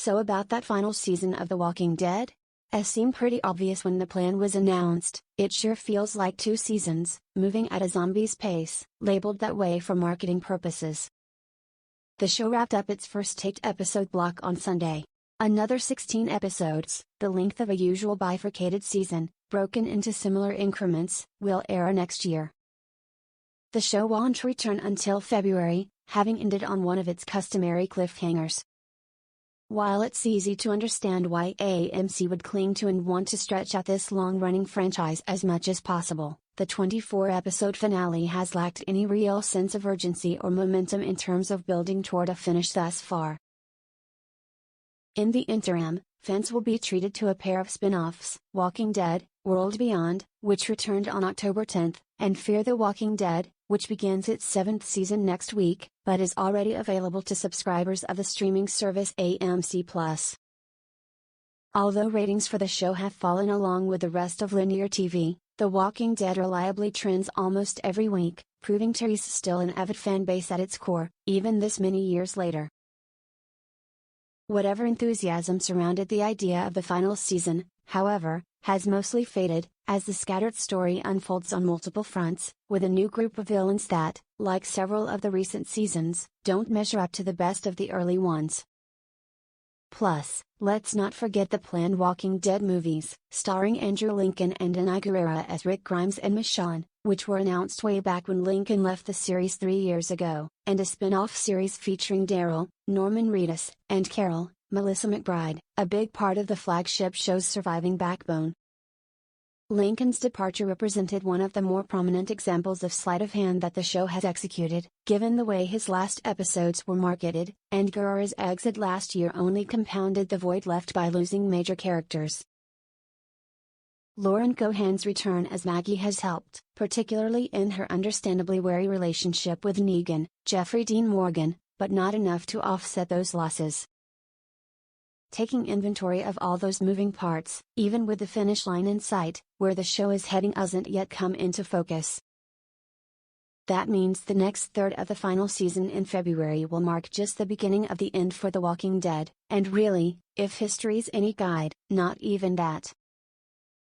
So about that final season of The Walking Dead? As seemed pretty obvious when the plan was announced, it sure feels like 2 seasons, moving at a zombie's pace, labeled that way for marketing purposes. The show wrapped up its first 8-episode block on Sunday. Another 16 episodes, the length of a usual bifurcated season, broken into similar increments, will air next year. The show won't return until February, having ended on one of its customary cliffhangers. While it's easy to understand why AMC would cling to and want to stretch out this long-running franchise as much as possible, the 24-episode finale has lacked any real sense of urgency or momentum in terms of building toward a finish thus far. In the interim, fans will be treated to a pair of spin-offs, Walking Dead, World Beyond, which returned on October 10th, and Fear the Walking Dead, which begins its 7th season next week, but is already available to subscribers of the streaming service AMC+. Although ratings for the show have fallen along with the rest of linear TV, The Walking Dead reliably trends almost every week, proving there is still an avid fan base at its core, even this many years later. Whatever enthusiasm surrounded the idea of the final season, however, has mostly faded, as the scattered story unfolds on multiple fronts, with a new group of villains that, like several of the recent seasons, don't measure up to the best of the early ones. Plus, let's not forget the planned Walking Dead movies, starring Andrew Lincoln and Danai Gurira as Rick Grimes and Michonne, which were announced way back when Lincoln left the series 3 years ago, and a spin-off series featuring Daryl, Norman Reedus, and Carol, Melissa McBride, a big part of the flagship show's surviving backbone. Lincoln's departure represented one of the more prominent examples of sleight of hand that the show has executed, given the way his last episodes were marketed, and Gurira's exit last year only compounded the void left by losing major characters. Lauren Cohan's return as Maggie has helped, particularly in her understandably wary relationship with Negan, Jeffrey Dean Morgan, but not enough to offset those losses. Taking inventory of all those moving parts, even with the finish line in sight, where the show is heading hasn't yet come into focus. That means the next third of the final season in February will mark just the beginning of the end for The Walking Dead, and really, if history's any guide, not even that.